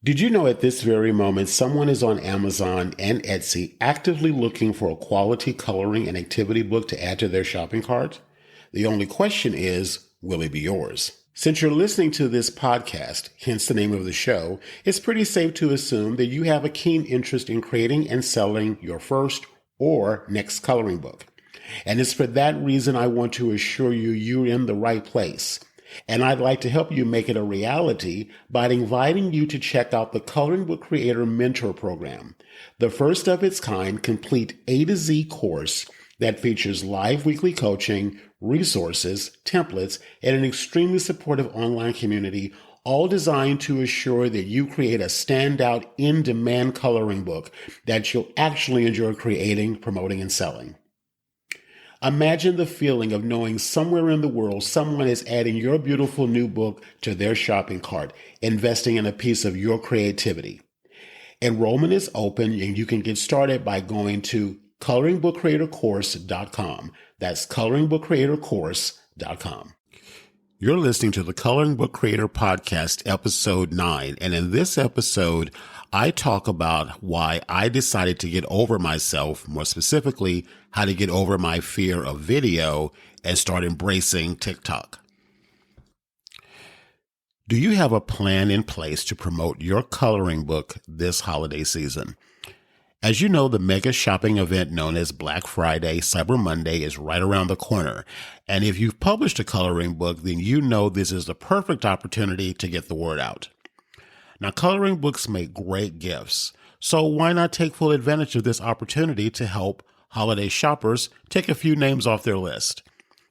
Did you know at this very moment someone is on Amazon and Etsy actively looking for a quality coloring and activity book to add to their shopping cart? The only question is, will it be yours? Since you're listening to this podcast, hence the name of the show, it's pretty safe to assume that you have a keen interest in creating and selling your first or next coloring book. And it's for that reason I want to assure you you're in the right place. And I'd like to help you make it a reality by inviting you to check out the Coloring Book Creator Mentor Program, the first of its kind complete A to Z course that features live weekly coaching, resources, templates, and an extremely supportive online community, all designed to assure that you create a standout in-demand coloring book that you'll actually enjoy creating, promoting, and selling. Imagine the feeling of knowing somewhere in the world someone is adding your beautiful new book to their shopping cart, investing in a piece of your creativity. Enrollment is open and you can get started by going to coloringbookcreatorcourse.com. That's coloringbookcreatorcourse.com. You're listening to the Coloring Book Creator Podcast, episode 9. And in this episode, I talk about why I decided to get over myself, more specifically, how to get over my fear of video and start embracing TikTok. Do you have a plan in place to promote your coloring book this holiday season? As you know, the mega shopping event known as Black Friday, Cyber Monday is right around the corner. And if you've published a coloring book, then you know this is the perfect opportunity to get the word out. Now, coloring books make great gifts, so why not take full advantage of this opportunity to help holiday shoppers take a few names off their list?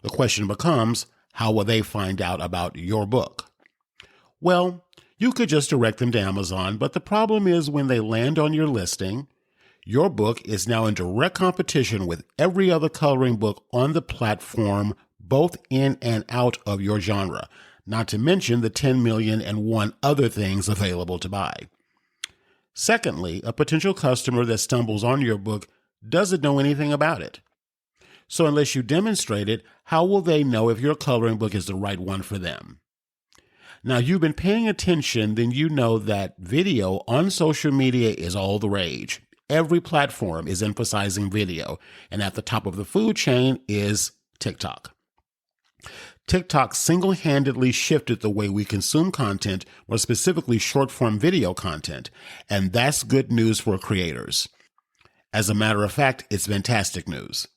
The question becomes, how will they find out about your book? Well, you could just direct them to Amazon, but the problem is when they land on your listing, your book is now in direct competition with every other coloring book on the platform, both in and out of your genre, not to mention the 10 million and one other things available to buy. Secondly, a potential customer that stumbles on your book doesn't know anything about it. So unless you demonstrate it, how will they know if your coloring book is the right one for them? Now, you've been paying attention, then you know that video on social media is all the rage. Every platform is emphasizing video, and at the top of the food chain is TikTok. TikTok single-handedly shifted the way we consume content, or specifically short-form video content, and that's good news for creators. As a matter of fact, it's fantastic news.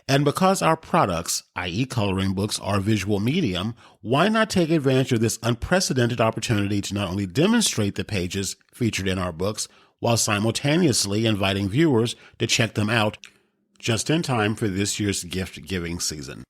And because our products, i.e. coloring books, are a visual medium, why not take advantage of this unprecedented opportunity to not only demonstrate the pages featured in our books, while simultaneously inviting viewers to check them out just in time for this year's gift-giving season.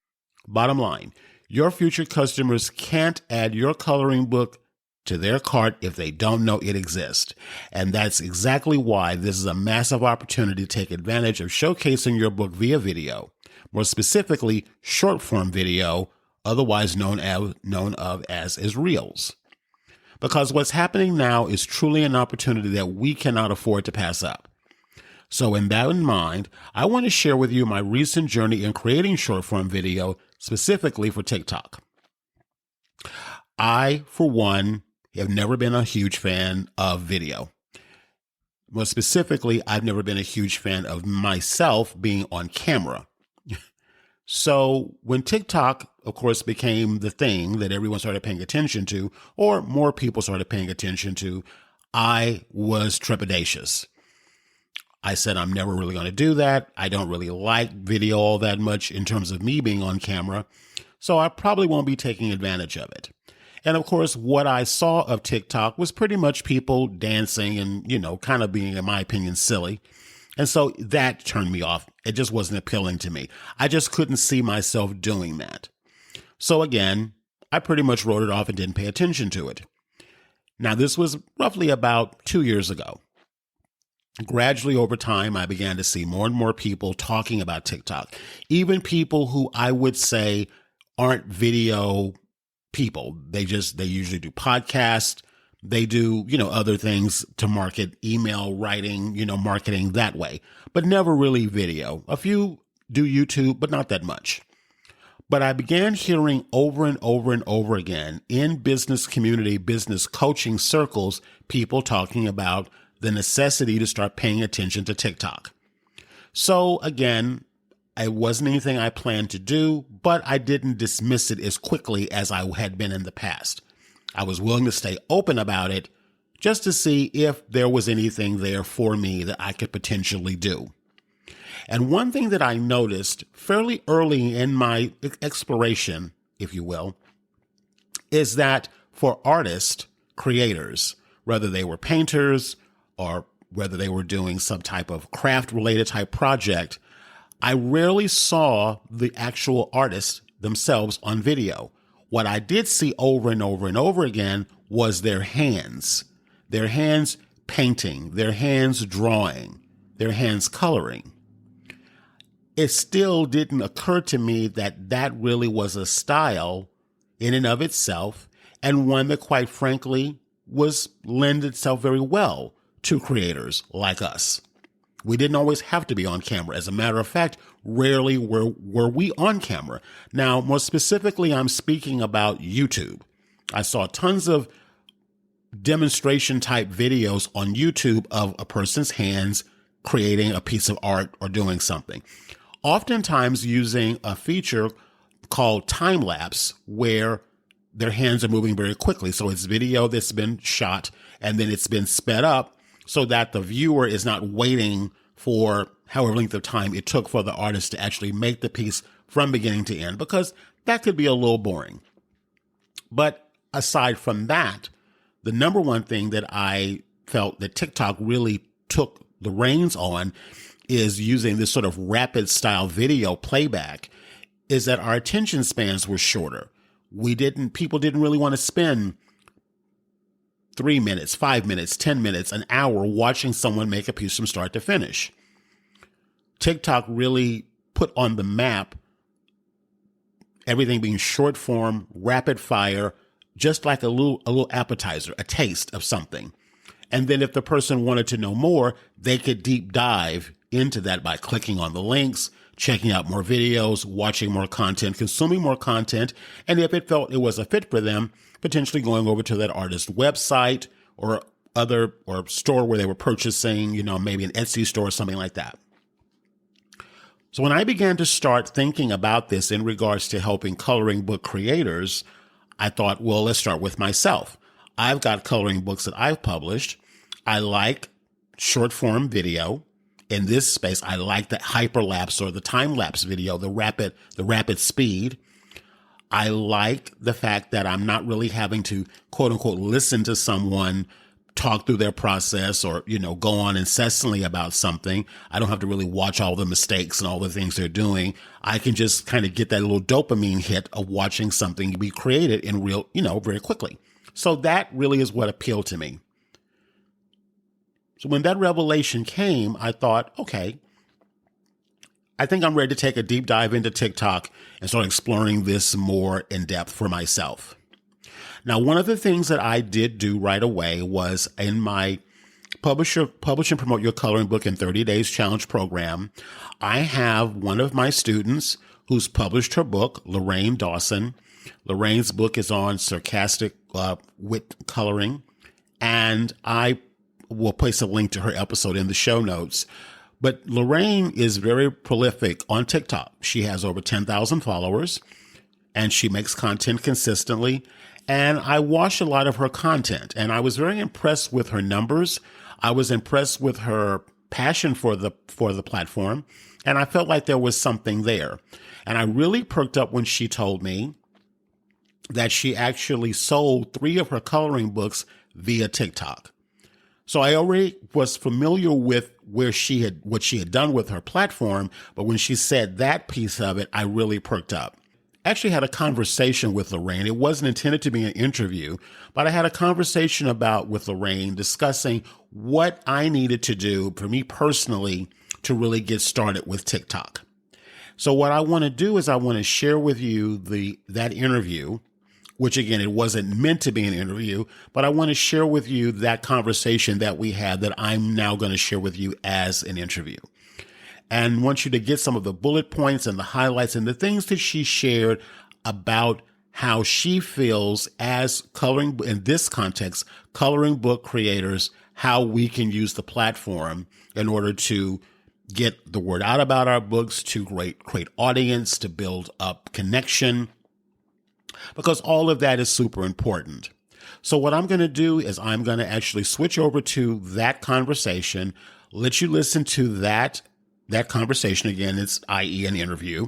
Bottom line, your future customers can't add your coloring book to their cart if they don't know it exists. And that's exactly why this is a massive opportunity to take advantage of showcasing your book via video, more specifically short-form video, otherwise known as Reels. Because what's happening now is truly an opportunity that we cannot afford to pass up. So in that in mind, I want to share with you my recent journey in creating short-form video, specifically for TikTok. I, for one, have never been a huge fan of video. More specifically, I've never been a huge fan of myself being on camera. So when TikTok, of course, became the thing that everyone started paying attention to, or more people started paying attention to, I was trepidatious. I said, I'm never really going to do that. I don't really like video all that much in terms of me being on camera, so I probably won't be taking advantage of it. And of course, what I saw of TikTok was pretty much people dancing and, kind of being, in my opinion, silly. And so that turned me off. It just wasn't appealing to me. I just couldn't see myself doing that. So again, I pretty much wrote it off and didn't pay attention to it. Now, this was roughly about 2 years ago. Gradually over time, I began to see more and more people talking about TikTok, even people who I would say aren't video people. They usually do podcasts. They do, other things to market, email writing, marketing that way, but never really video. A few do YouTube, but not that much. But I began hearing over and over and over again in business community, business coaching circles, people talking about the necessity to start paying attention to TikTok. So again, it wasn't anything I planned to do, but I didn't dismiss it as quickly as I had been in the past. I was willing to stay open about it just to see if there was anything there for me that I could potentially do. And one thing that I noticed fairly early in my exploration, if you will, is that for artists, creators, whether they were painters or whether they were doing some type of craft-related type project, I rarely saw the actual artists themselves on video. What I did see over and over and over again was their hands painting, their hands drawing, their hands coloring. It still didn't occur to me that that really was a style in and of itself, and one that, quite frankly, lend itself very well to creators like us. We didn't always have to be on camera. As a matter of fact, rarely were we on camera. Now, more specifically, I'm speaking about YouTube. I saw tons of demonstration type videos on YouTube of a person's hands creating a piece of art or doing something, oftentimes using a feature called time lapse, where their hands are moving very quickly. So it's video that's been shot and then it's been sped up so that the viewer is not waiting for however length of time it took for the artist to actually make the piece from beginning to end, because that could be a little boring. But aside from that, the number one thing that I felt that TikTok really took the reins on is using this sort of rapid style video playback, is that our attention spans were shorter. People didn't really want to spend 3 minutes, 5 minutes, 10 minutes, an hour watching someone make a piece from start to finish. TikTok really put on the map everything being short form, rapid fire, just like a little appetizer, a taste of something. And then if the person wanted to know more, they could deep dive into that by clicking on the links, checking out more videos, watching more content, consuming more content, and if it felt it was a fit for them, potentially going over to that artist's website or store where they were purchasing, maybe an Etsy store or something like that. So when I began to start thinking about this in regards to helping coloring book creators, I thought, well, let's start with myself. I've got coloring books that I've published. I like short form video. In this space, I like the hyperlapse or the time lapse video, the rapid speed. I like the fact that I'm not really having to quote unquote listen to someone talk through their process or, go on incessantly about something. I don't have to really watch all the mistakes and all the things they're doing. I can just kind of get that little dopamine hit of watching something be created in real, very quickly. So that really is what appealed to me. So when that revelation came, I thought, okay, I think I'm ready to take a deep dive into TikTok and start exploring this more in depth for myself. Now, one of the things that I did do right away was in my Publish and Promote Your Coloring Book in 30 Days Challenge program, I have one of my students who's published her book, Lorraine Dawson. Lorraine's book is on sarcastic wit coloring, and I will place a link to her episode in the show notes. But Lorraine is very prolific on TikTok. She has over 10,000 followers, and she makes content consistently. And I watched a lot of her content, and I was very impressed with her numbers. I was impressed with her passion for the platform, and I felt like there was something there. And I really perked up when she told me that she actually sold 3 of her coloring books via TikTok. So I already was familiar with what she had done with her platform, but when she said that piece of it, I really perked up. I actually had a conversation with Lorraine. It wasn't intended to be an interview, but I had a conversation with Lorraine discussing what I needed to do for me personally to really get started with TikTok. So what I want to do is I want to share with you that interview, which again, it wasn't meant to be an interview, but I want to share with you that conversation that we had that I'm now going to share with you as an interview. and want you to get some of the bullet points and the highlights and the things that she shared about how she feels as coloring, in this context, coloring book creators, how we can use the platform in order to get the word out about our books, to create audience, to build up connection, because all of that is super important. So what I'm going to do is I'm going to actually switch over to that conversation, let you listen to that conversation again. It's i.e. an interview.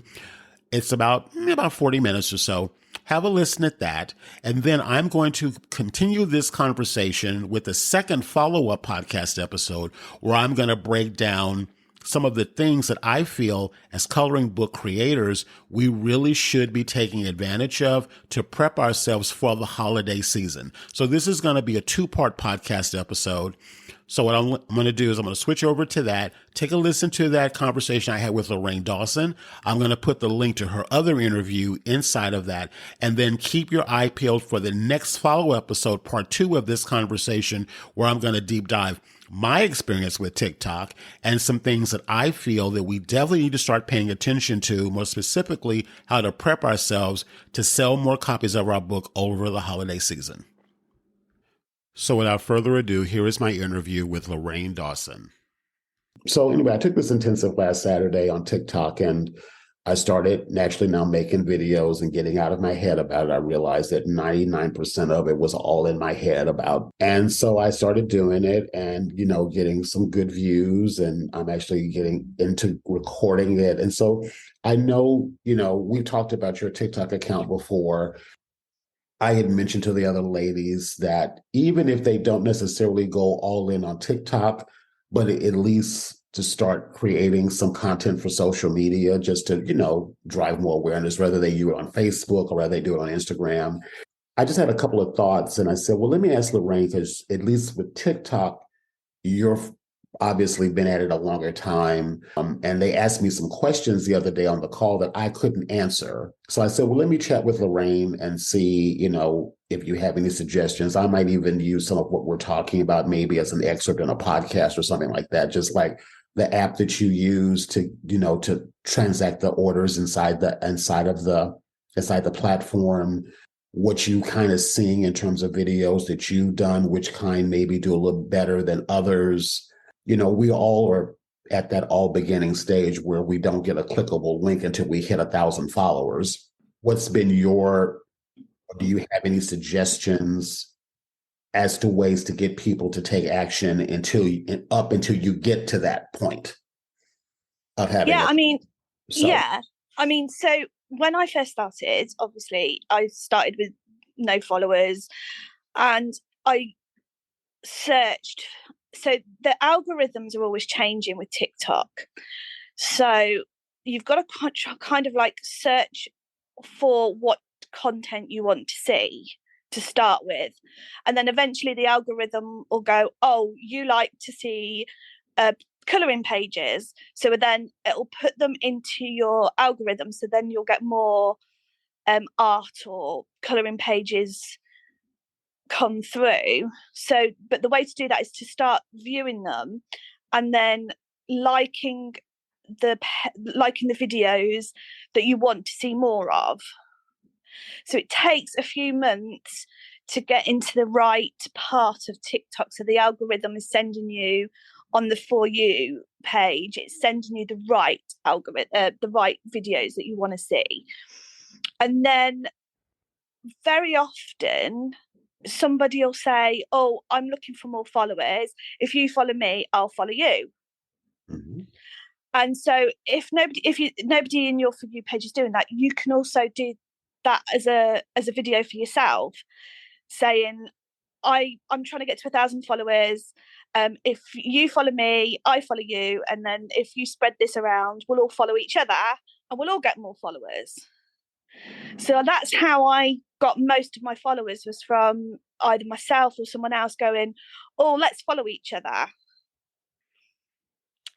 It's about 40 minutes or so. Have a listen at that. And then I'm going to continue this conversation with a second follow-up podcast episode where I'm going to break down some of the things that I feel as coloring book creators, we really should be taking advantage of to prep ourselves for the holiday season. So this is going to be a 2-part podcast episode. So what I'm going to do is I'm going to switch over to that, take a listen to that conversation I had with Lorraine Dawson. I'm going to put the link to her other interview inside of that, and then keep your eye peeled for the next follow episode, part 2 of this conversation, where I'm going to deep dive my experience with TikTok and some things that I feel that we definitely need to start paying attention to, more specifically, how to prep ourselves to sell more copies of our book over the holiday season. So without further ado, here is my interview with Lorraine Dawson. So anyway, I took this intensive last Saturday on TikTok, and I started naturally now making videos and getting out of my head about it. I realized that 99% of it was all in my head about. And so I started doing it and, getting some good views, and I'm actually getting into recording it. And so I know, we've talked about your TikTok account before. I had mentioned to the other ladies that even if they don't necessarily go all in on TikTok, but at least to start creating some content for social media just to, drive more awareness, whether they do it on Facebook or whether they do it on Instagram. I just had a couple of thoughts, and I said, well, let me ask Lorraine, because at least with TikTok, you're obviously been at it a longer time. And they asked me some questions the other day on the call that I couldn't answer. So I said, well, let me chat with Lorraine and see, if you have any suggestions. I might even use some of what we're talking about maybe as an excerpt in a podcast or something like that, just like the app that you use to, to transact the orders inside the platform, what you kind of seeing in terms of videos that you've done, which kind maybe do a little better than others. We all are at that all beginning stage where we don't get a clickable link until we hit 1,000 followers. Do you have any suggestions as to ways to get people to take action until you get to that point of having? So when I first started, obviously I started with no followers, and I searched. So the algorithms are always changing with TikTok. So you've got to kind of like search for what content you want to see to start with. And then eventually the algorithm will go, oh, you like to see colouring pages. So then it'll put them into your algorithm. So then you'll get more art or colouring pages come through. So, but the way to do that is to start viewing them and then liking the videos that you want to see more of. So it takes a few months to get into the right part of TikTok. So the algorithm is sending you on the For You page, it's sending you the right algorithm, the right videos that you want to see. And then very often somebody will say, oh, I'm looking for more followers. If you follow me, I'll follow you. Mm-hmm. And so if nobody in your For You page is doing that, you can also do that as a video for yourself, saying, I'm trying to get to 1,000 followers. If you follow me, I follow you. And then if you spread this around, we'll all follow each other and we'll all get more followers. So that's how I got most of my followers, was from either myself or someone else going, oh, let's follow each other.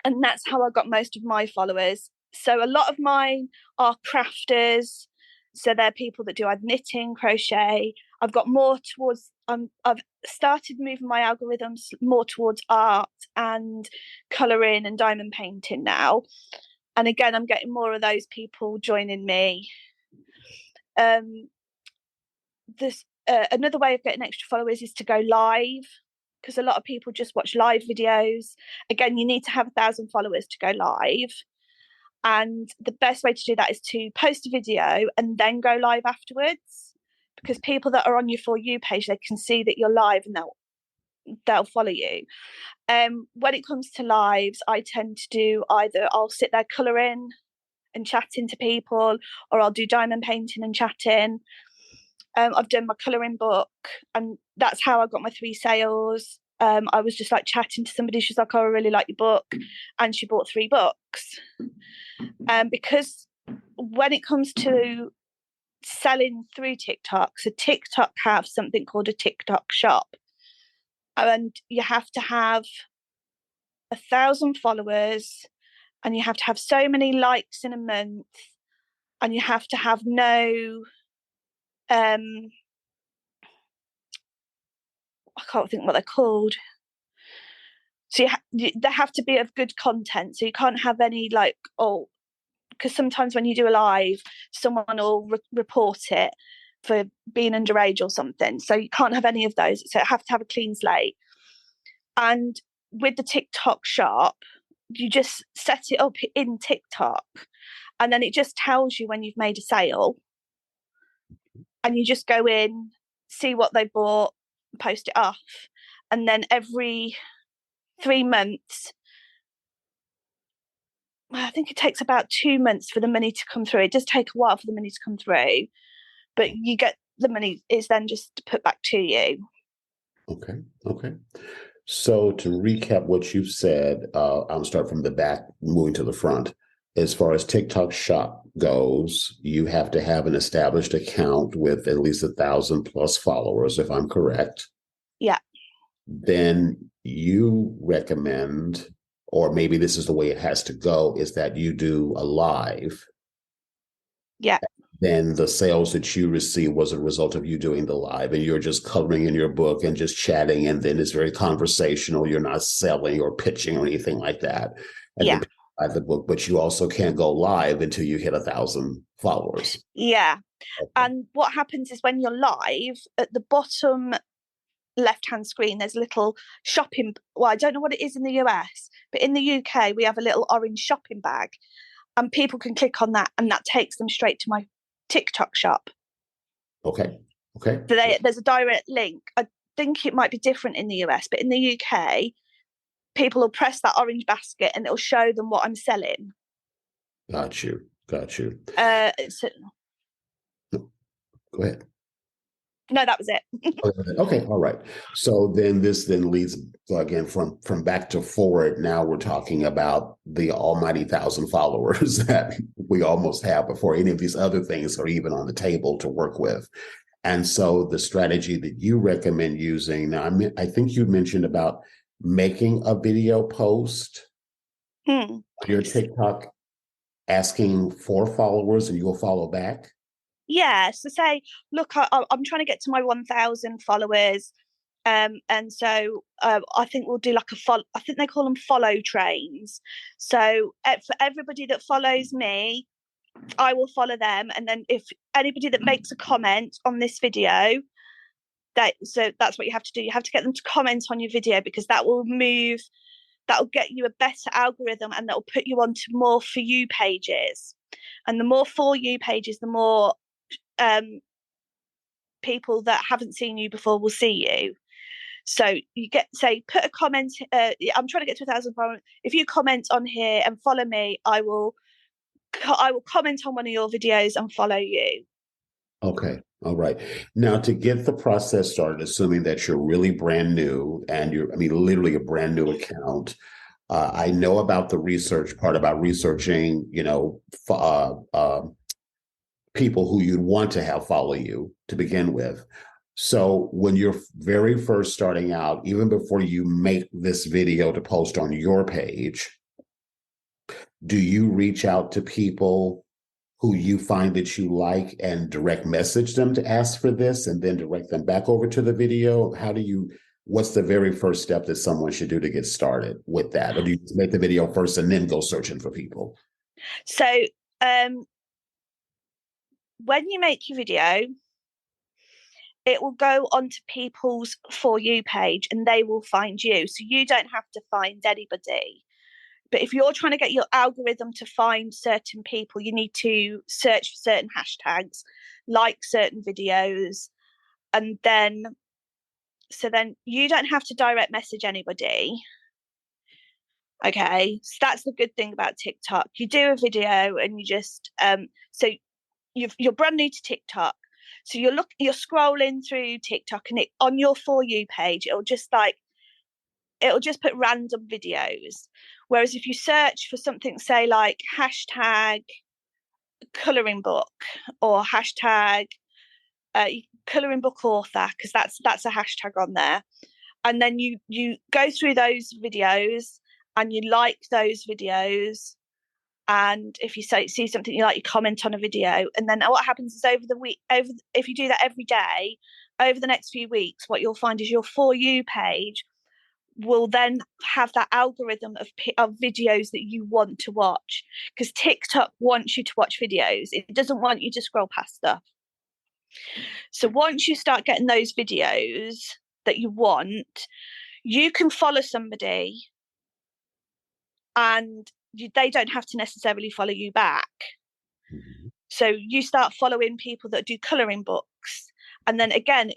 And that's how I got most of my followers. So a lot of mine are crafters. So they're people that do either knitting, crochet. I've got more towards I've started moving my algorithms more towards art and colouring and diamond painting now. And again, I'm getting more of those people joining me. This another way of getting extra followers is to go live, because a lot of people just watch live videos. Again, you need to have 1,000 followers to go live. And the best way to do that is to post a video and then go live afterwards, because people that are on your For You page, they can see that you're live and they'll follow you. When it comes to lives, I tend to do either I'll sit there colouring and chatting to people, or I'll do diamond painting and chatting. I've done my colouring book, and that's how I got my 3 sales. I was just like chatting to somebody. She's like, "Oh, I really like your book," and she bought 3 books. Because when it comes to selling through TikTok, so TikTok have something called a TikTok shop, and you have to have 1,000 followers, and you have to have so many likes in a month, and you have to have no I can't think what they're called. So they have to be of good content. So you can't have any like, oh, because sometimes when you do a live, someone will report it for being underage or something. So you can't have any of those. So you have to have a clean slate. And with the TikTok shop, you just set it up in TikTok, and then it just tells you when you've made a sale. And you just go in, see what they bought, post it off. And then every 3 months, I think it takes about 2 months for the money to come through. It does take a while for the money to come through, but you get the money is then just put back to you. Okay. Okay. So to recap what you've said, I'll start from the back, moving to the front. As far as TikTok shop goes, you have to have an established account with at least 1,000 plus followers, if I'm correct. Yeah. Then you recommend, or maybe this is the way it has to go, is that you do a live. Yeah. Then the sales that you receive was a result of you doing the live, and you're just coloring in your book and just chatting, and then it's very conversational. You're not selling or pitching or anything like that. And Yeah. then buy the book, but you also can't go live until you hit 1,000 followers. Yeah. Okay. And what happens is when you're live, at the bottom left-hand screen, there's a little shopping. Well, I don't know what it is in the US, but in the UK, we have a little orange shopping bag, and people can click on that, and that takes them straight to my TikTok shop. Okay. Okay. So there's a direct link. I think it might be different in the US, but in the UK, people will press that orange basket and it'll show them what I'm selling. Got you. Got you. So, Go ahead. no, that was it. Okay, all right. So then this then leads again from back to forward. Now we're talking about the almighty 1,000 followers that we almost have before any of these other things are even on the table to work with. And so the strategy that you recommend using now, I think you mentioned about making a video post on your TikTok, asking for followers, and you'll follow back. Yeah, so say, look, I'm trying to get to my 1,000 followers, and so I think we'll do like a follow. I think they call them follow trains. So for everybody that follows me, I will follow them, and then if anybody that makes a comment on this video, so that's what you have to do. You have to get them to comment on your video, because that will get you a better algorithm, and that will put you onto more For You pages. And the more For You pages, the more people that haven't seen you before will see you. So you put a comment. I'm trying to get to 1,000 followers. If you comment on here and follow me, I will comment on one of your videos and follow you. Okay. All right. Now, to get the process started, assuming that you're really brand new and literally a brand new account, I know about the research part about researching, people who you'd want to have follow you to begin with. So when you're very first starting out, even before you make this video to post on your page, do you reach out to people who you find that you like and direct message them to ask for this and then direct them back over to the video? What's the very first step that someone should do to get started with that? Or do you make the video first and then go searching for people? So when you make your video, it will go onto people's For You page and they will find you. So you don't have to find anybody. But if you're trying to get your algorithm to find certain people, you need to search for certain hashtags, like certain videos, and then you don't have to direct message anybody. Okay, so that's the good thing about TikTok. You do a video and you just you're brand new to TikTok, so you're scrolling through TikTok, and on your For You page, it'll just put random videos. Whereas if you search for something, say like hashtag coloring book or hashtag coloring book author, because that's a hashtag on there, and then you go through those videos and you like those videos, and if you see something you like, you comment on a video, and then what happens is if you do that every day over the next few weeks, what you'll find is your For You page will then have that algorithm of videos that you want to watch, because TikTok wants you to watch videos. It doesn't want you to scroll past stuff. So once you start getting those videos that you want, you can follow somebody and they don't have to necessarily follow you back. Mm-hmm. So you start following people that do colouring books. And then again,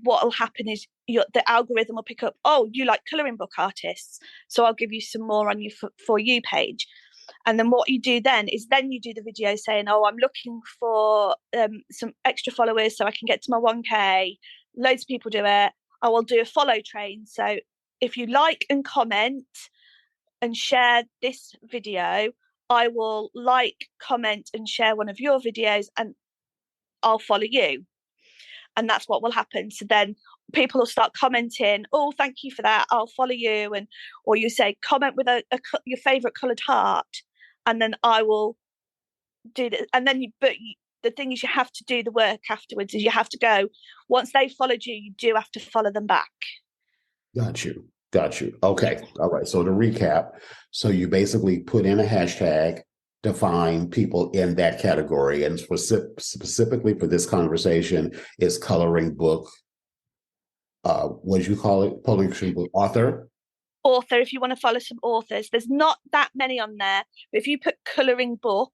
what will happen is the algorithm will pick up, oh, you like colouring book artists, so I'll give you some more on your For You page. And then what you do then is you do the video saying, oh, I'm looking for some extra followers so I can get to my 1K. Loads of people do it. I will do a follow train. So if you like and comment and share this video, I will like, comment, and share one of your videos, and I'll follow you. And that's what will happen. So then people will start commenting, oh, thank you for that, I'll follow you. Or you say, comment with your favorite colored heart, and then I will do that. And then the thing is, you have to do the work afterwards. Is you have to go, once they've followed you, you do have to follow them back. Got you. Okay. All right. So to recap, so you basically put in a hashtag to find people in that category, and specifically for this conversation is coloring book. What did you call it? Coloring book author. If you want to follow some authors, there's not that many on there, but if you put coloring book,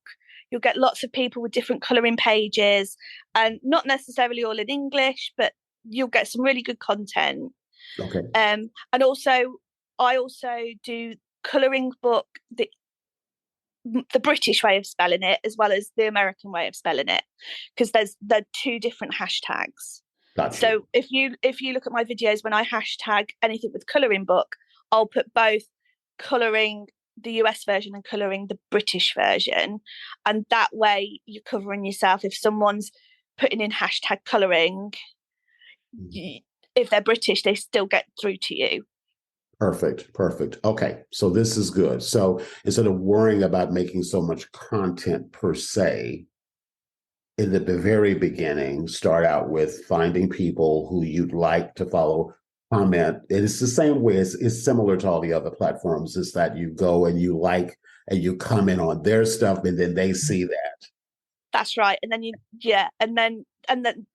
you'll get lots of people with different coloring pages, and not necessarily all in English, but you'll get some really good content. Okay. And I also do coloring book, the British way of spelling it as well as the American way of spelling it, because they're two different hashtags. Gotcha. So if you look at my videos, when I hashtag anything with coloring book, I'll put both coloring the US version and coloring the British version, and that way you're covering yourself. If someone's putting in hashtag coloring, if they're British, they still get through to you. Perfect. Okay, so this is good. So instead of worrying about making so much content per se, in the very beginning, start out with finding people who you'd like to follow, comment. It's the same way, it's similar to all the other platforms, is that you go and you like and you comment on their stuff, and then they see that. That's right. And then and then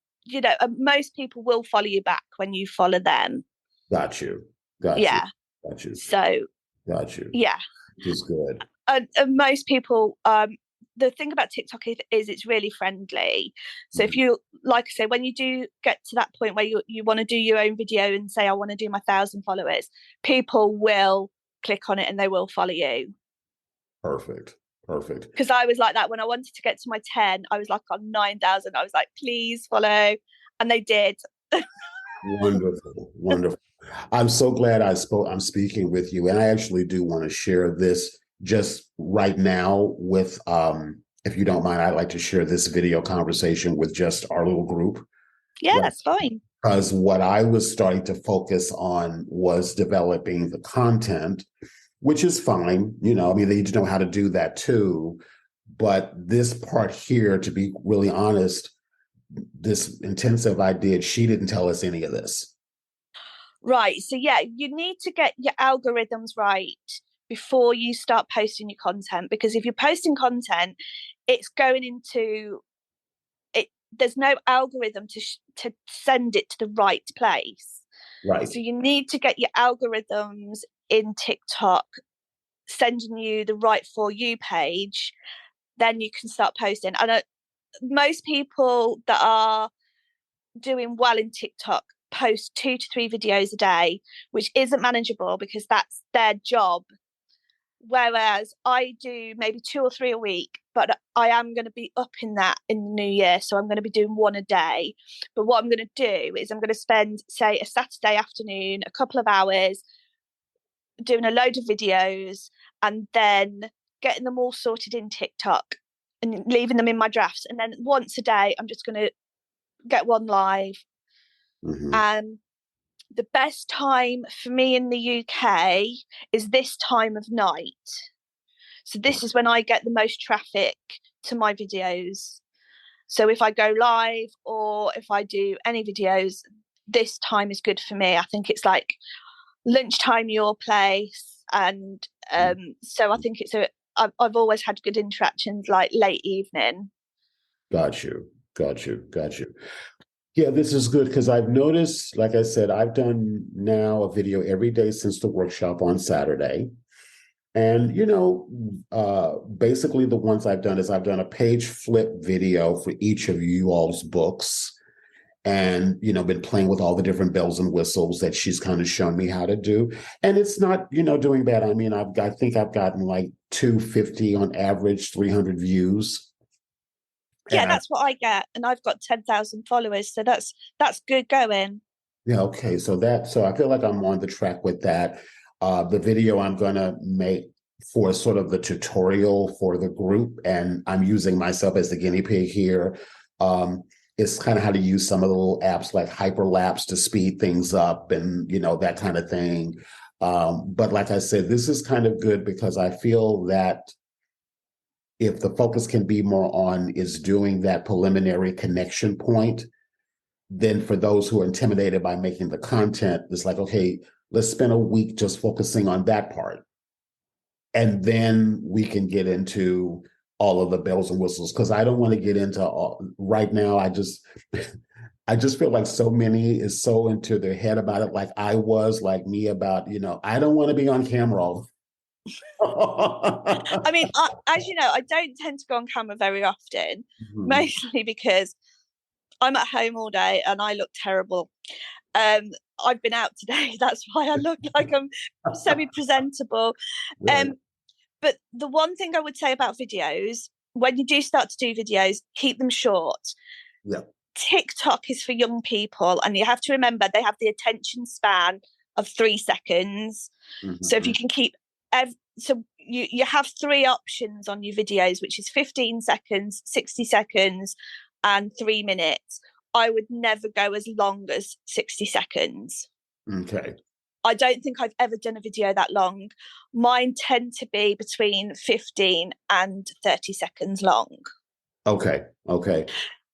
most people will follow you back when you follow them. Got you. So got you. Yeah, which is good. And most people, the thing about TikTok is it's really friendly. So if you, like I say, when you do get to that point where you want to do your own video and say, I want to do my 1,000 followers, people will click on it and they will follow you. Perfect. Because I was like that when I wanted to get to my 10, I was like on 9,000. I was like, please follow, and they did. Wonderful. I'm so glad I'm speaking with you, and I actually do want to share this just right now with, if you don't mind, I'd like to share this video conversation with just our little group. Yeah, right? That's fine. Because what I was starting to focus on was developing the content, which is fine. You know, I mean, they need to know how to do that too. But this part here, to be really honest, this intensive I did, she didn't tell us any of this. Right. So yeah, you need to get your algorithms right before you start posting your content, because if you're posting content, it's going into it. There's no algorithm to send it to the right place. Right. So you need to get your algorithms in TikTok sending you the right For You page. Then you can start posting. And most people that are doing well in TikTok post 2 to 3 videos a day, which isn't manageable because that's their job. Whereas I do maybe 2 or 3 a week, but I am going to be up in that in the new year. So I'm going to be doing one a day. But what I'm going to do is I'm going to spend, say, a Saturday afternoon, a couple of hours doing a load of videos and then getting them all sorted in TikTok and leaving them in my drafts. And then once a day, I'm just going to get one live. Mm-hmm. And the best time for me in the UK is this time of night. So this is when I get the most traffic to my videos. So if I go live or if I do any videos, this time is good for me. I think it's like lunchtime your place. And so I think I've always had good interactions like late evening. Got you. Got you. Got you. Yeah, this is good because I've noticed, like I said, I've done now a video every day since the workshop on Saturday. And, basically the ones I've done is I've done a page flip video for each of you all's books and, been playing with all the different bells and whistles that she's kind of shown me how to do. And it's not, doing bad. I mean, I think I've gotten like 250 on average, 300 views. Yeah, And that's what I get, and I've got 10,000 followers, so that's good going. yeah, okay. So I feel like I'm on the track with that. The video I'm gonna make for sort of the tutorial for the group, and I'm using myself as the guinea pig here. It's kind of how to use some of the little apps like Hyperlapse to speed things up and that kind of thing. But like I said, this is kind of good because I feel that if the focus can be more on is doing that preliminary connection point, then for those who are intimidated by making the content, it's like, okay, let's spend a week just focusing on that part. And then we can get into all of the bells and whistles. Cause I don't want to get into all right now. I just feel like so many is so into their head about it. Like I was like me about, I don't want to be on camera all. I mean, as you know, I don't tend to go on camera very often, Mhm. mostly because I'm at home all day and I look terrible. Um, I've been out today. That's why I look like I'm semi-presentable. Right. But the one thing I would say about videos, when you do start to do videos, keep them short. Yeah. TikTok is for young people, and you have to remember they have the attention span of 3 seconds. So if Mm-hmm. you can keep, so you have 3 options on your videos, which is 15 seconds, 60 seconds, and 3 minutes. I would never go as long as 60 seconds. Okay. I don't think I've ever done a video that long. Mine tend to be between 15 and 30 seconds long. Okay. Okay.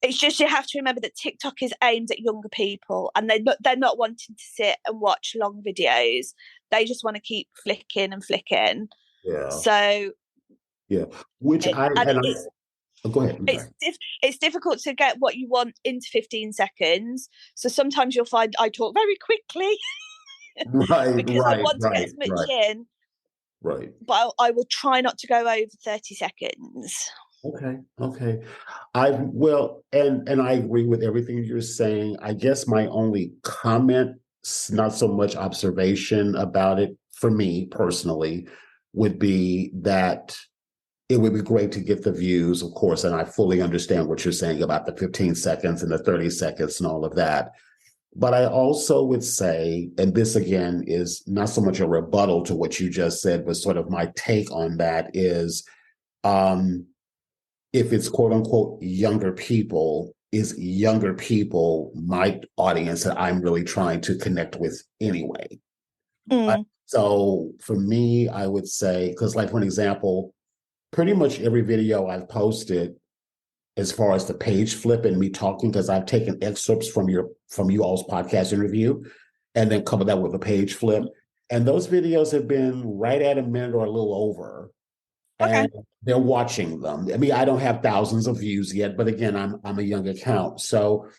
It's just you have to remember that TikTok is aimed at younger people, and they're not wanting to sit and watch long videos. They just want to keep flicking and flicking. Yeah. So Yeah. Which it, I and and it's oh, go ahead. I'm it's sorry. it's difficult to get what you want into 15 seconds. So sometimes you'll find I talk very quickly Right, because I right, want to get right, as much right, in, right. but I will try not to go over 30 seconds. Okay, okay. And I agree with everything you're saying. I guess my only comment, not so much observation about it for me personally, would be that it would be great to get the views, of course, and I fully understand what you're saying about the 15 seconds and the 30 seconds and all of that. But I also would say, and this again is not so much a rebuttal to what you just said, but sort of my take on that is um, if it's quote unquote younger people, is younger people my audience that I'm really trying to connect with anyway. Mm. So for me, I would say, because like for an example, pretty much every video I've posted, as far as the page flip and me talking, because I've taken excerpts from you all's podcast interview and then covered that with a page flip. And those videos have been right at a minute or a little over. Okay. And they're watching them. I mean, I don't have thousands of views yet, but again, I'm a young account. So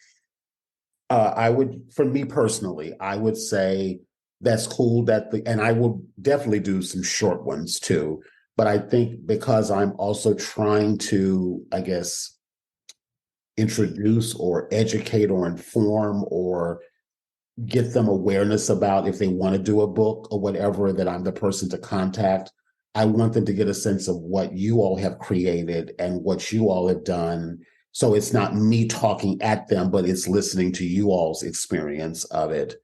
I would, for me personally, I would say that's cool and I will definitely do some short ones too. But I think because I'm also trying to, I guess, introduce or educate or inform or get them awareness about if they want to do a book or whatever, that I'm the person to contact. I want them to get a sense of what you all have created and what you all have done. So it's not me talking at them, but it's listening to you all's experience of it.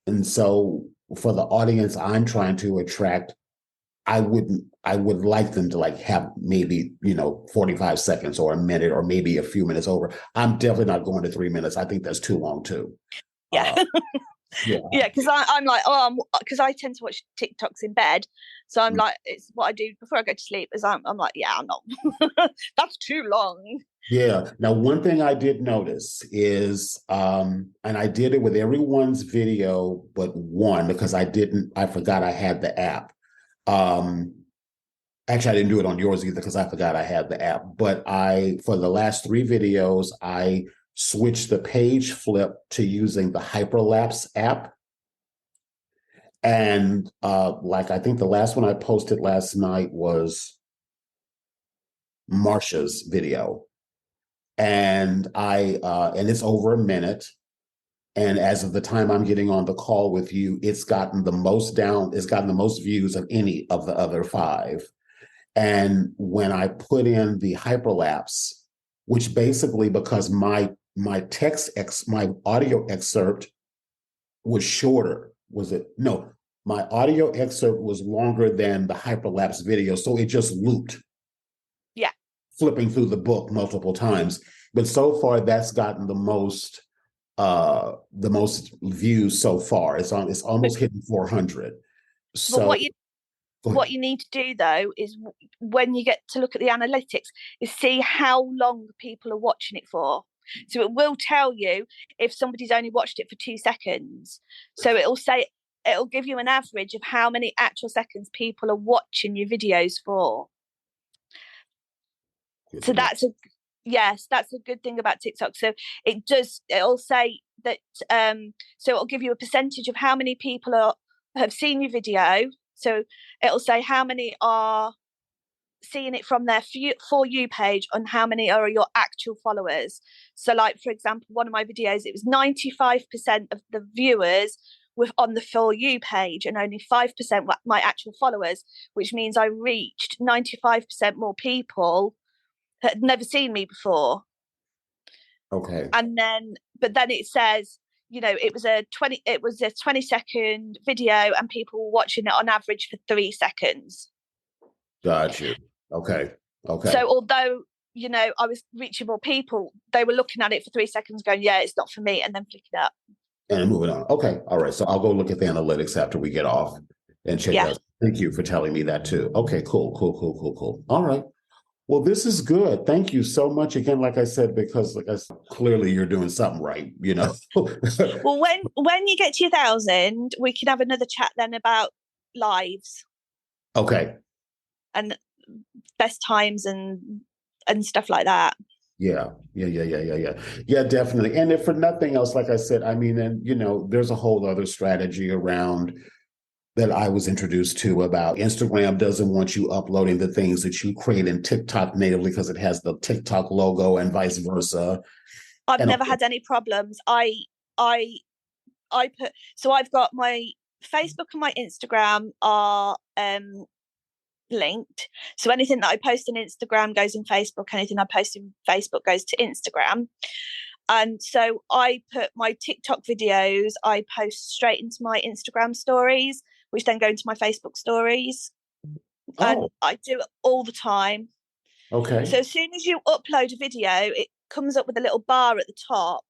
And so for the audience I'm trying to attract, I would like them to like have maybe, 45 seconds or a minute or maybe a few minutes over. I'm definitely not going to 3 minutes. I think that's too long too. Yeah. Yeah. Yeah, because I'm like, because I tend to watch TikToks in bed. So I'm like, it's what I do before I go to sleep is I'm like, yeah, I'm not, that's too long. Yeah. Now, one thing I did notice is, and I did it with everyone's video but one, because I forgot I had the app. Actually, I didn't do it on yours either because I forgot I had the app. But for the last 3 videos, I switched the page flip to using the hyperlapse app. And like, I think the last one I posted last night was Marsha's video. And and it's over a minute. And as of the time I'm getting on the call with you, it's gotten the most views of any of the other 5. And when I put in the hyperlapse, which basically, because my audio excerpt was shorter, my audio excerpt was longer than the hyperlapse video, so it just looped. Yeah. Flipping through the book multiple times. But so far that's gotten the most views so far. It's almost hitting 400. So what you need to do though is when you get to look at the analytics is see how long people are watching it for. So it will tell you if somebody's only watched it for 2 seconds. So it'll give you an average of how many actual seconds people are watching your videos for. So that's a good thing about TikTok. So it'll say that so it'll give you a percentage of how many people have seen your video. So it'll say how many are seeing it from their For You page and how many are your actual followers. So like, for example, one of my videos, it was 95% of the viewers were on the For You page and only 5% were my actual followers, which means I reached 95% more people that had never seen me before. Okay. But then it says, it was a 20-second video and people were watching it on average for 3 seconds. Got you. Okay. So although, I was reaching more people, they were looking at it for 3 seconds going, yeah, it's not for me, and then flicking up. And moving on. Okay. All right. So I'll go look at the analytics after we get off and check it out. Thank you for telling me that too. Okay, cool. All right. Well, this is good. Thank you so much again. Like I said, because clearly you're doing something right, Well, when you get to 1,000, we can have another chat then about lives. Okay. And best times and stuff like that. Yeah, definitely. And if for nothing else, like I said, I mean, and there's a whole other strategy around that I was introduced to about Instagram doesn't want you uploading the things that you create in TikTok natively because it has the TikTok logo and vice versa. I've never had any problems. I've got my Facebook and my Instagram are linked. So anything that I post on Instagram goes in Facebook. Anything I post in Facebook goes to Instagram. And so I put my TikTok videos, I post straight into my Instagram stories, which then go into my Facebook stories. Oh. And I do it all the time. Okay. So as soon as you upload a video, it comes up with a little bar at the top.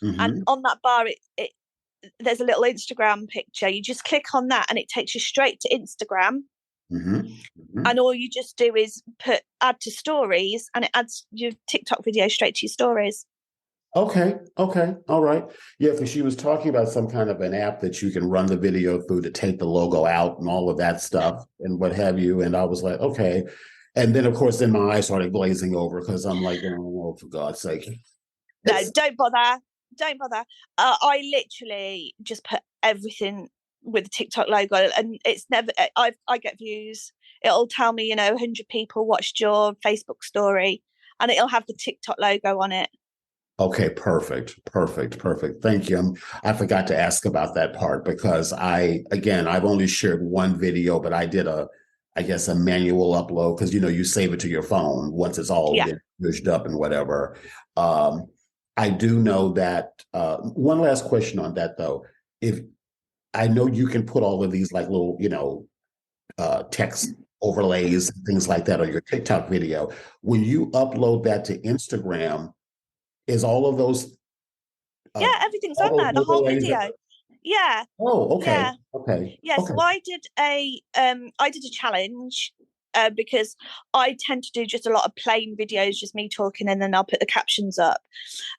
Mm-hmm. And on that bar, there's a little Instagram picture. You just click on that and it takes you straight to Instagram. And all you just do is add to stories, and it adds your TikTok video straight to your stories. Okay. Okay. All right. Yeah, because she was talking about some kind of an app that you can run the video through to take the logo out and all of that stuff and what have you. And I was like, okay. And then, of course, then my eyes started glazing over because I'm like, oh, for God's sake. No, don't bother. Don't bother. I literally just put everything with the TikTok logo, and it's never. I get views. It'll tell me, 100 people watched your Facebook story, and it'll have the TikTok logo on it. Okay, perfect. Thank you. I forgot to ask about that part because I've only shared one video, but I did I guess, a manual upload because, you save it to your phone once it's all pushed up and whatever. I do know that, one last question on that though. If I know you can put all of these like little, text overlays, things like that on your TikTok video. When you upload that to Instagram, is all of those everything's on there, the whole video. Yeah. Oh, okay. Yeah. Okay. Yeah. Okay. So I did a challenge because I tend to do just a lot of plain videos, just me talking, and then I'll put the captions up.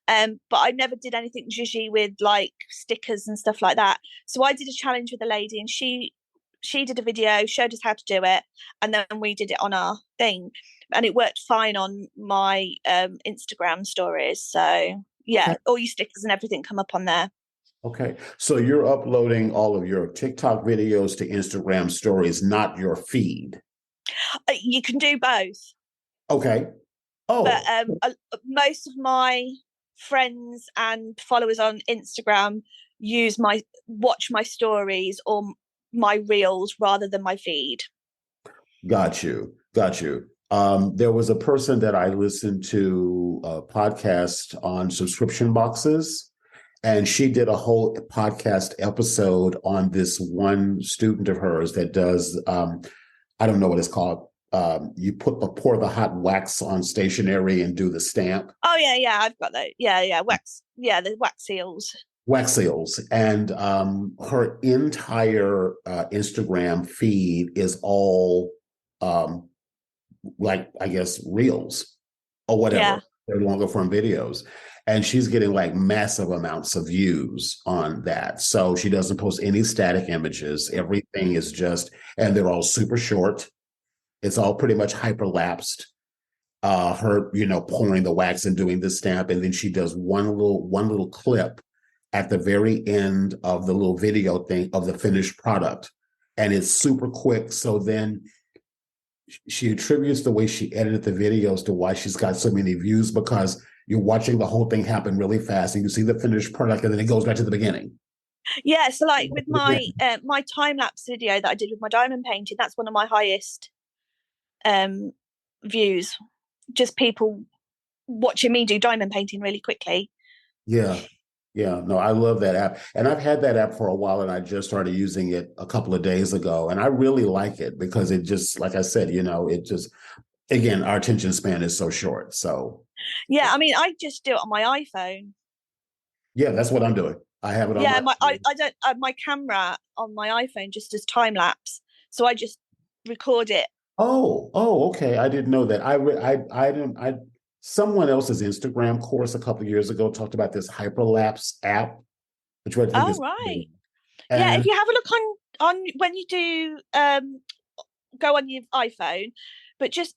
But I never did anything zhuzhy with like stickers and stuff like that. So I did a challenge with a lady, and she did a video, showed us how to do it, and then we did it on our thing, and it worked fine on my Instagram stories. So yeah, Okay. all your stickers and everything come up on there. Okay. So you're uploading all of your TikTok videos to Instagram stories, not your feed. You can do both. Okay. But Oh, most of my friends and followers on Instagram watch my stories or my reels rather than my feed. got you. Got you. There was a person that I listened to a podcast on subscription boxes, and she did a whole podcast episode on this one student of hers that does, I don't know what it's called. You pour the hot wax on stationery and do the stamp. Oh yeah, I've got that. Yeah, wax. Yeah, the wax seals. Wax seals, and her entire Instagram feed is all like, I guess, reels or whatever. Yeah. They're longer form videos. And she's getting like massive amounts of views on that. So she doesn't post any static images. Everything is just, and they're all super short. It's all pretty much hyperlapsed. Her, pouring the wax and doing the stamp. And then she does one little clip at the very end of the little video thing of the finished product. And it's super quick. So then she attributes the way she edited the videos to why she's got so many views, because you're watching the whole thing happen really fast and you see the finished product and then it goes back to the beginning. Yeah, so like with my my time lapse video that I did with my diamond painting, that's one of my highest views. Just people watching me do diamond painting really quickly. Yeah. No, I love that app. And I've had that app for a while, and I just started using it a couple of days ago. And I really like it because it just, like I said, it just, again, our attention span is so short. So yeah, I mean, I just do it on my iPhone. Yeah, that's what I'm doing. I have it on I don't my camera on my iPhone just does time lapse, so I just record it. Oh, okay. I didn't know that. I didn't. Someone else's Instagram course a couple of years ago talked about this hyperlapse app, which I think is Right. Yeah, if and you have a look on when you do go on your iPhone, but just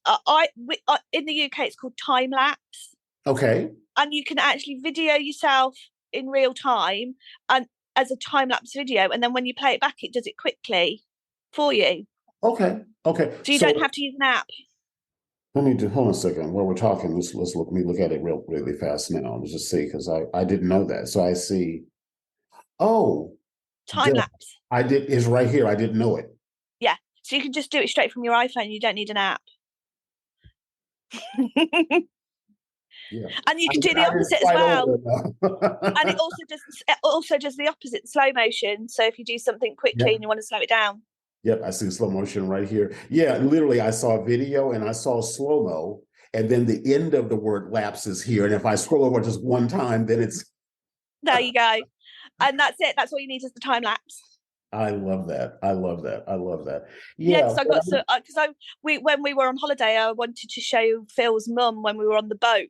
in the UK it's called time lapse. okay, And you can actually video yourself in real time and as a time lapse video, and then when you play it back, it does it quickly for you. okay. So you don't have to use an app. Let me do. Hold on a second. While we're talking, let's look. Let me look at it really fast now. Let's just see, because I didn't know that. So I see. Oh, Time lapse. I did. Is right here. I didn't know it. Yeah. So you can just do it straight from your iPhone. You don't need an app. Yeah. And you can do the opposite as well. And it also does the opposite, slow motion. So if you do something quickly and you want to slow it down. Yep, I see slow motion right here. Yeah, literally, I saw a video and I saw slow-mo, and then the end of the word lapses here. And if I scroll over just one time, then it's there you go. And that's it. That's all you need is the time lapse. I love that. I love that. I love that. Yeah, Yeah. because I got so because I we when we were on holiday, I wanted to show Phil's mum when we were on the boat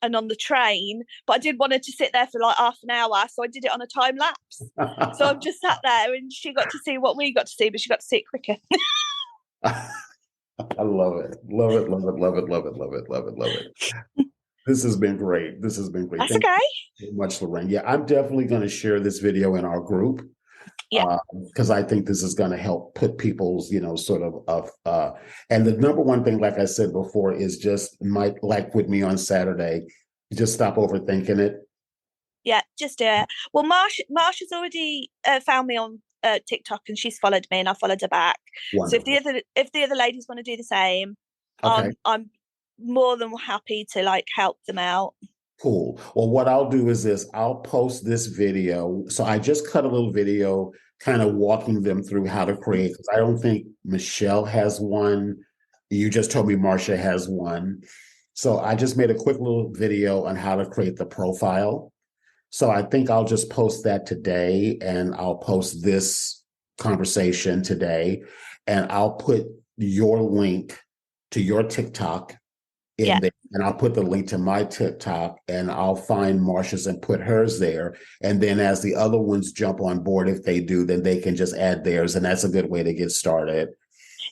and on the train, but I did want her to sit there for like half an hour, so I did it on a time lapse. So I've just sat there, and she got to see what we got to see, but she got to see it quicker. I love it. Love it. Love it. Love it. Love it. Love it. Love it. Love it. This has been great. This has been great. That's Thank okay. you so much, Lorraine. Yeah, I'm definitely going to share this video in our group Yeah, because I think this is going to help put people's, sort of, and the number one thing, like I said before, is just might like with me on Saturday, just stop overthinking it. yeah, just do it. Well, Marsha's already found me on TikTok, and she's followed me, and I followed her back. So Wonderful. if the other ladies want to do the same, Okay. I'm more than happy to like help them out. Cool. Well, what I'll do is this, I'll post this video. So I just cut a little video kind of walking them through how to create, because I don't think Michelle has one. You just told me Marcia has one. So I just made a quick little video on how to create the profile. So I think I'll just post that today, and I'll post this conversation today, and I'll put your link to your TikTok in Yeah, there, and I'll put the link to my TikTok, and I'll find Marsha's and put hers there. And then as the other ones jump on board, if they do, then they can just add theirs, and that's a good way to get started.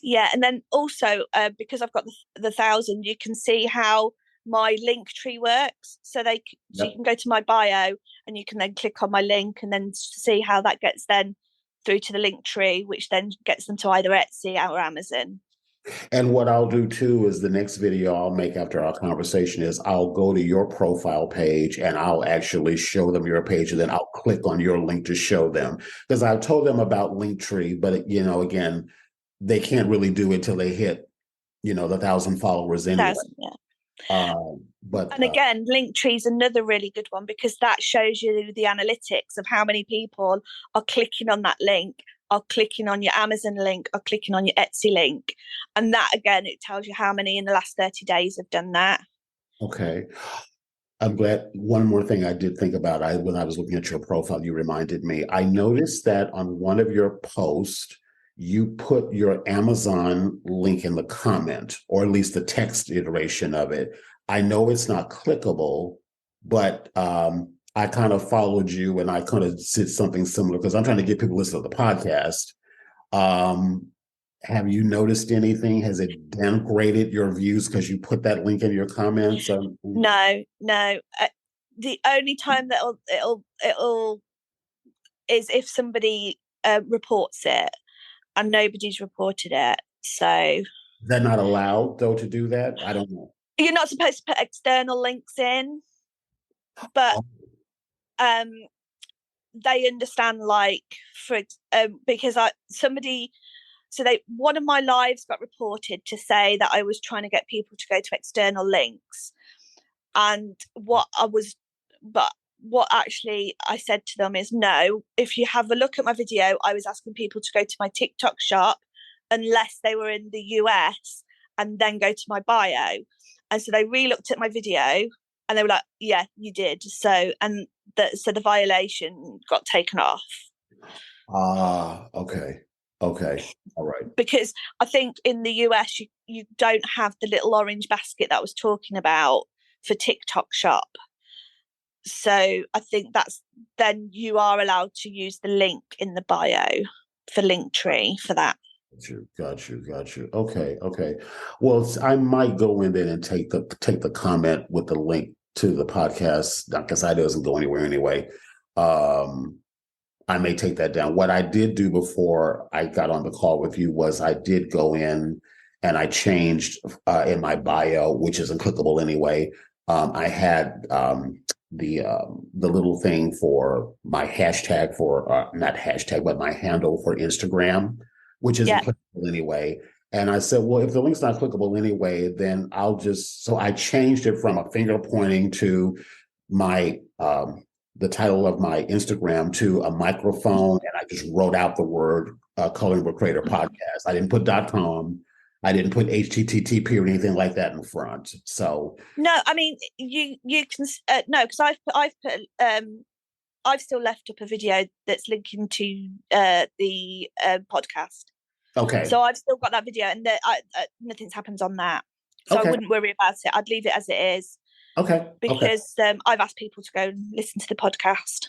yeah, and then also because I've got the 1,000, you can see how my link tree works. So you Yep. can go to my bio, and you can then click on my link, and then see how that gets then through to the link tree, which then gets them to either Etsy or Amazon. And what I'll do too is the next video I'll make after our conversation is I'll go to your profile page and I'll actually show them your page, and then I'll click on your link to show them, because I've told them about Linktree, but again, they can't really do it till they hit the 1,000 followers anyway. 1,000, yeah. But And again, Linktree is another really good one because that shows you the analytics of how many people are clicking on that link, are clicking on your Amazon link, are clicking on your Etsy link. And that, again, it tells you how many in the last 30 days have done that. okay, I'm glad. One more thing I did think about, when I was looking at your profile, you reminded me. I noticed that on one of your posts, you put your Amazon link in the comment, or at least the text iteration of it. I know it's not clickable, but I kind of followed you and I kind of did something similar because I'm trying to get people to listen to the podcast. Um, have you noticed anything? Has it downgraded your views because you put that link in your comments? No, no. The only time that it'll is if somebody reports it, and nobody's reported it. So They're not allowed, though, to do that? I don't know. you're not supposed to put external links in, but Oh, um they understand, like, for because I somebody so they one of my lives got reported to say that I was trying to get people to go to external links, and what actually I said to them is, no, if you have a look at my video, I was asking people to go to my TikTok shop unless they were in the US, and then go to my bio. And so they re-looked at my video, and they were like, yeah, you did. So the violation got taken off. okay. Okay. All right. Because I think in the US, you don't have the little orange basket that I was talking about for TikTok shop. So I think then you are allowed to use the link in the bio for Linktree for that. Got you. Okay, okay. Well, I might go in there and take the comment with the link to the podcast because I doesn't go anywhere anyway. I may take that down. What I did do before I got on the call with you was I did go in and I changed in my bio, which isn't clickable anyway. I had the little thing for my hashtag for not hashtag, but my handle for Instagram, which isn't Yeah, clickable anyway. And I said, well, if the link's not clickable anyway, then I'll just. So I changed it from a finger pointing to my the title of my Instagram to a microphone, and I just wrote out the word Coloring Book Creator Podcast. I didn't put .com. I didn't put HTTP or anything like that in front. So no, I mean, you can no, because I've still left up a video that's linking to the podcast. Okay. So I've still got that video, and nothing's happened on that. So Okay. I wouldn't worry about it. I'd leave it as it is. Okay. Because I've asked people to go and listen to the podcast.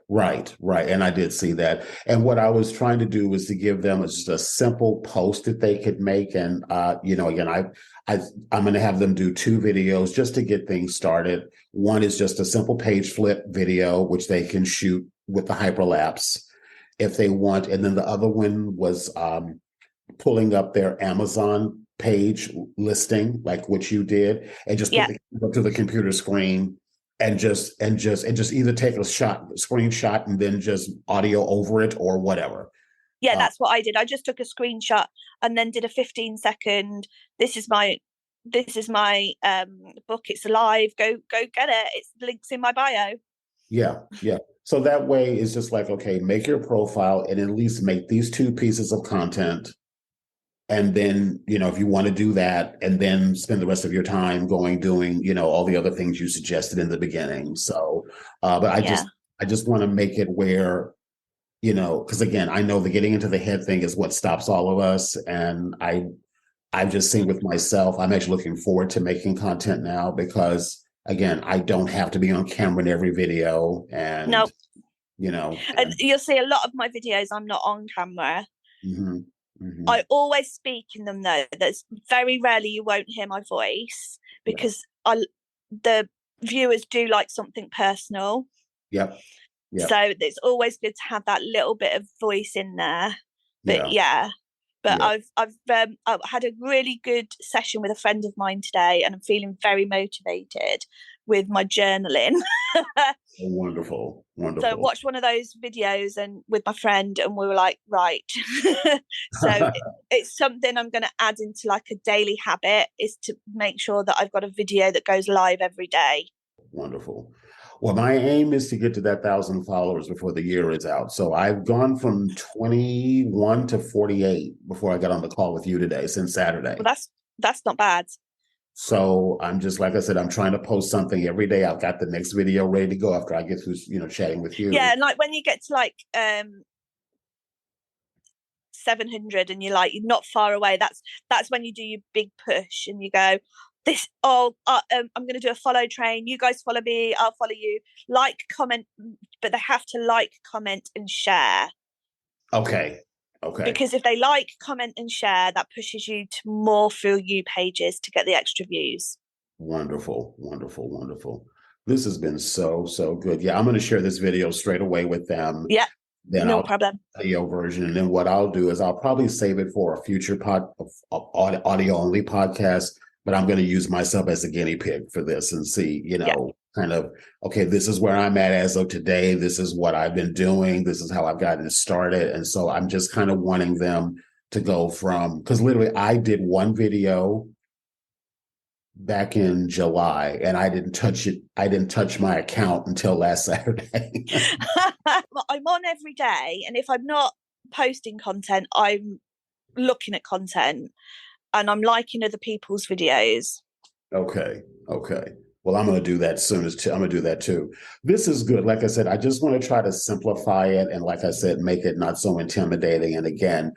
Right. And I did see that. And what I was trying to do was to give them just a simple post that they could make. And, again, I'm going to have them do 2 videos just to get things started. One is just a simple page flip video, which they can shoot with the hyperlapse if they want. And then the other one was pulling up their Amazon page listing, like what you did, and just put it up to the computer screen and just either take a screenshot and then just audio over it or whatever. Yeah, that's what I did. I just took a screenshot and then did a 15-second. This is my book. It's live. Go get it. It's links in my bio. Yeah. So that way it's just like, okay, make your profile and at least make these 2 pieces of content. And then, if you want to do that and then spend the rest of your time doing, all the other things you suggested in the beginning. So, but I just want to make it where, because again, I know the getting into the head thing is what stops all of us. And I've just seen with myself, I'm actually looking forward to making content now because again, I don't have to be on camera in every video and, no. And you'll see a lot of my videos, I'm not on camera. Mm-hmm. I always speak in them though. That's very rarely you won't hear my voice because the viewers do like something personal. Yep. So it's always good to have that little bit of voice in there. But I've had a really good session with a friend of mine today, and I'm feeling very motivated with my journaling. Wonderful. So I watched one of those videos and with my friend, and we were like, right. So it's something I'm going to add into like a daily habit, is to make sure that I've got a video that goes live every day. Wonderful. Well, my aim is to get to that 1,000 followers before the year is out. So I've gone from 21 to 48 before I got on the call with you today, since Saturday. Well, that's not bad. So I'm just, like I said, I'm trying to post something every day. I've got the next video ready to go after I get through, chatting with you. Yeah, and like when you get to like 700 and you're not far away, that's when you do your big push and you go, I'm going to do a follow train. You guys follow me, I'll follow you. Like, comment, but they have to like, comment, and share. Okay. Because if they like, comment, and share, that pushes you to more For You pages to get the extra views. Wonderful. This has been so good. Yeah, I'm going to share this video straight away with them. Yeah, then no problem. Audio version, and then what I'll do is I'll probably save it for a future audio only podcast. But I'm going to use myself as a guinea pig for this and see, kind of, okay, this is where I'm at as of today. This is what I've been doing. This is how I've gotten it started. And so I'm just kind of wanting them to go from, because literally I did one video back in July and I didn't touch it. I didn't touch my account until last Saturday. I'm on every day. And if I'm not posting content, I'm looking at content. And I'm liking other people's videos. Okay. Well, I'm going to do that soon. I'm going to do that too. This is good. Like I said, I just want to try to simplify it. And like I said, make it not so intimidating. And again,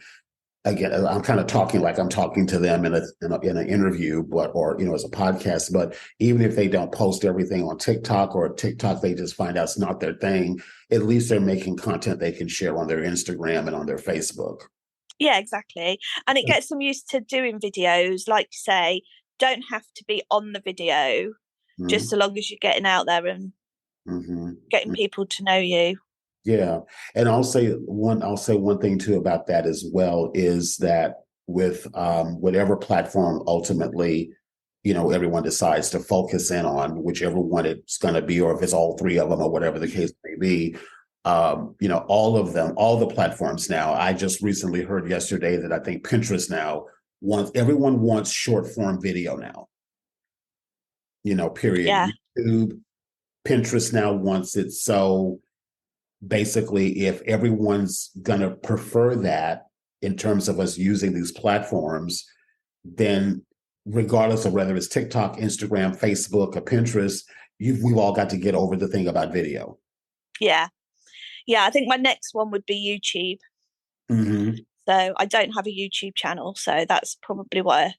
I'm kind of talking like I'm talking to them in an interview, or as a podcast. But even if they don't post everything on TikTok, or TikTok, they just find out it's not their thing. At least they're making content they can share on their Instagram and on their Facebook. Yeah, exactly. And it gets them used to doing videos. Like you say, don't have to be on the video, just so long as you're getting out there and getting people to know you. Yeah. And I'll say one thing too about that as well, is that with whatever platform ultimately, everyone decides to focus in on, whichever one it's going to be, or if it's all 3 of them or whatever the case may be, all of them, all the platforms now. I just recently heard yesterday that I think Pinterest now everyone wants short form video now. Period. Yeah. YouTube, Pinterest now wants it. So basically, if everyone's going to prefer that in terms of us using these platforms, then regardless of whether it's TikTok, Instagram, Facebook, or Pinterest, we've all got to get over the thing about video. Yeah. Yeah, I think my next one would be YouTube. Mm-hmm. So I don't have a YouTube channel, so that's probably where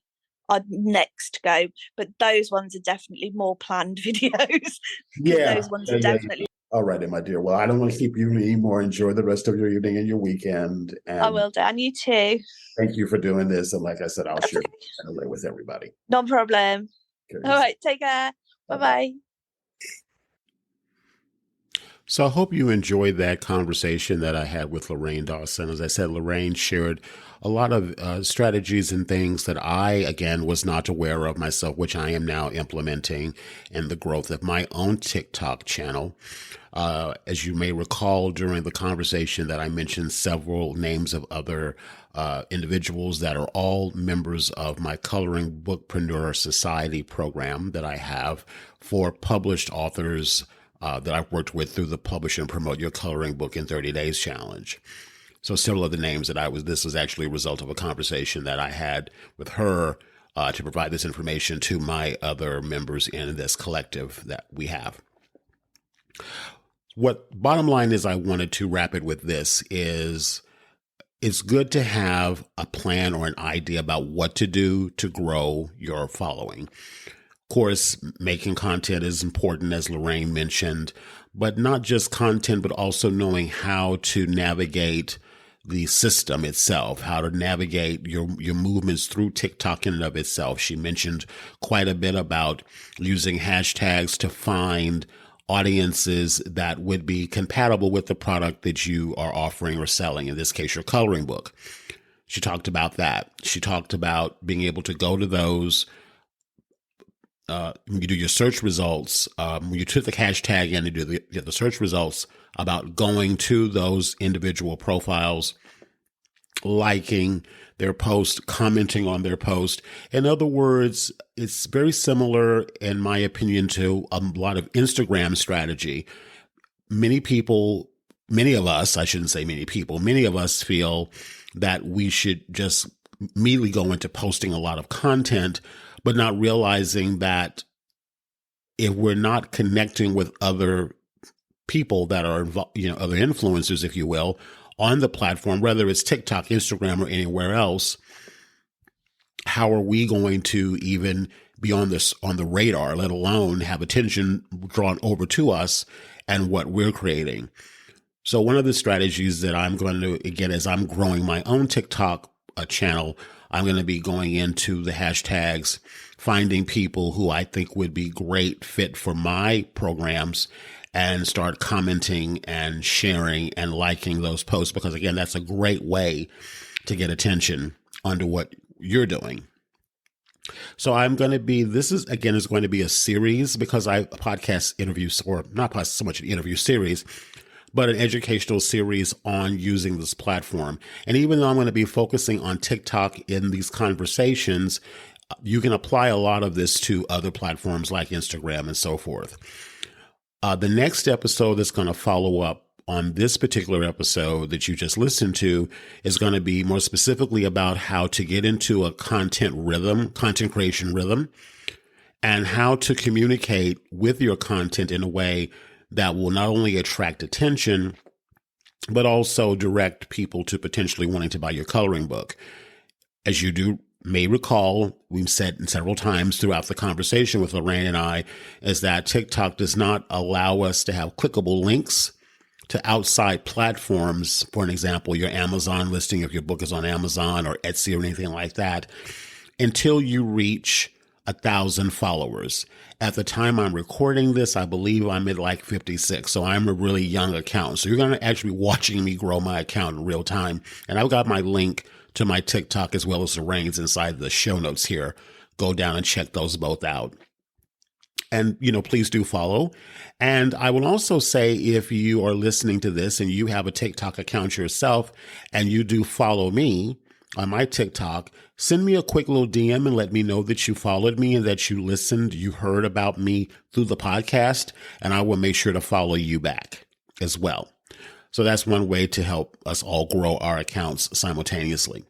I'd next go. But those ones are definitely more planned videos because Yeah. those ones Yeah, are yeah, yeah. definitely. All right, then, my dear. Well, I don't want to keep you anymore. Enjoy the rest of your evening and your weekend. I And will do, and you too. thank you for doing this. And like I said, I'll That's share okay. it with everybody. No problem. All Okay. right, take care. Bye Bye-bye. bye. So I hope you enjoyed that conversation that I had with Lorraine Dawson. As I said, Lorraine shared a lot of strategies and things that I, again, was not aware of myself, which I am now implementing in the growth of my own TikTok channel. As you may recall during the conversation that I mentioned several names of other individuals that are all members of my Coloring Bookpreneur Society program that I have for published authors that I've worked with through the Publish and Promote Your Coloring Book in 30 Days Challenge. So several of the names this was actually a result of a conversation that I had with her to provide this information to my other members in this collective that we have. What bottom line is I wanted to wrap it with this is it's good to have a plan or an idea about what to do to grow your following. Of course, making content is important, as Lorraine mentioned, but not just content, but also knowing how to navigate the system itself, how to navigate your movements through TikTok in and of itself. She mentioned quite a bit about using hashtags to find audiences that would be compatible with the product that you are offering or selling, in this case, your coloring book. She talked about that. She talked about being able to go to those when you do your search results, when you took the hashtag in and get the search results, about going to those individual profiles, liking their post, commenting on their post. In other words, it's very similar, in my opinion, to a lot of Instagram strategy. Many of us, I shouldn't say many people, many of us feel that we should just immediately go into posting a lot of content, but not realizing that if we're not connecting with other people that are involved, other influencers, if you will, on the platform, whether it's TikTok, Instagram, or anywhere else, how are we going to even be on the radar, let alone have attention drawn over to us and what we're creating? So one of the strategies that I'm going to, again, as I'm growing my own TikTok channel, I'm going to be going into the hashtags, finding people who I think would be great fit for my programs, and start commenting and sharing and liking those posts, because again, that's a great way to get attention onto what you're doing. So this is going to be a series, because I podcast interviews, or not so much an interview series, but an educational series on using this platform. And even though I'm going to be focusing on TikTok in these conversations, you can apply a lot of this to other platforms like Instagram and so forth. The next episode that's going to follow up on this particular episode that you just listened to is going to be more specifically about how to get into a content creation rhythm, and how to communicate with your content in a way that will not only attract attention, but also direct people to potentially wanting to buy your coloring book. As you may recall, we've said several times throughout the conversation with Lorraine and I, is that TikTok does not allow us to have clickable links to outside platforms. For an example, your Amazon listing, if your book is on Amazon or Etsy or anything like that, until you reach 1,000 followers. At the time I'm recording this, I believe I'm at like 56. So I'm a really young account. So you're going to actually be watching me grow my account in real time. And I've got my link to my TikTok as well as Lorraine's inside the show notes here. Go down and check those both out. And, please do follow. And I will also say, if you are listening to this and you have a TikTok account yourself and you do follow me on my TikTok, send me a quick little DM and let me know that you followed me and that you listened, you heard about me through the podcast, and I will make sure to follow you back as well. So that's one way to help us all grow our accounts simultaneously.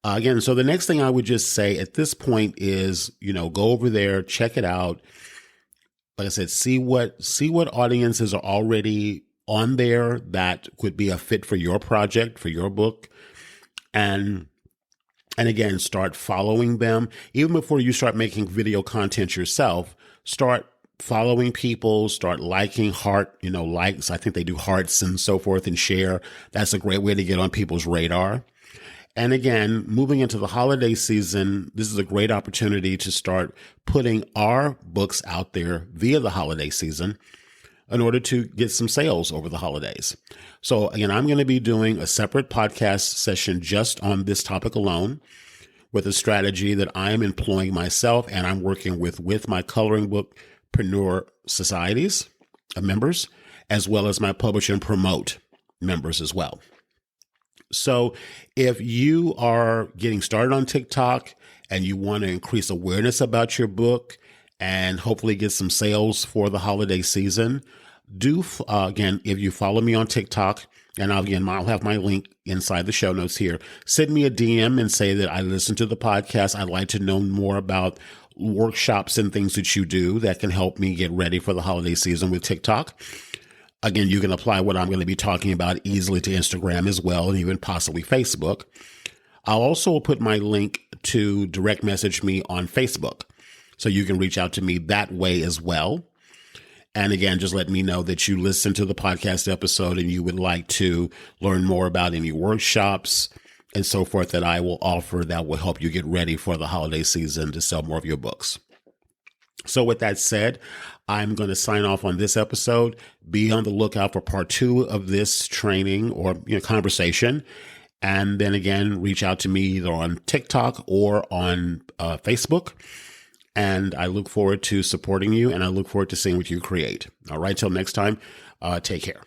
Again, so the next thing I would just say at this point is, go over there, check it out. Like I said, see what audiences are already on there that could be a fit for your project, for your book. And again, start following them. Even before you start making video content yourself, start following people, start liking, likes. I think they do hearts and so forth, and share. That's a great way to get on people's radar. And again, moving into the holiday season, this is a great opportunity to start putting our books out there via the holiday season in order to get some sales over the holidays. So again, I'm going to be doing a separate podcast session just on this topic alone, with a strategy that I'm employing myself and I'm working with my coloring bookpreneur societies members, as well as my publish and promote members as well. So if you are getting started on TikTok and you want to increase awareness about your book and hopefully get some sales for the holiday season, again, if you follow me on TikTok, and I'll have my link inside the show notes here, send me a DM and say that I listened to the podcast. I'd like to know more about workshops and things that you do that can help me get ready for the holiday season with TikTok. Again, you can apply what I'm going to be talking about easily to Instagram as well, and even possibly Facebook. I'll also put my link to direct message me on Facebook, so you can reach out to me that way as well. And again, just let me know that you listened to the podcast episode and you would like to learn more about any workshops and so forth that I will offer that will help you get ready for the holiday season to sell more of your books. So with that said, I'm going to sign off on this episode. Be on the lookout for part 2 of this training or conversation. And then again, reach out to me either on TikTok or on Facebook. And I look forward to supporting you, and I look forward to seeing what you create. All right, till next time, take care.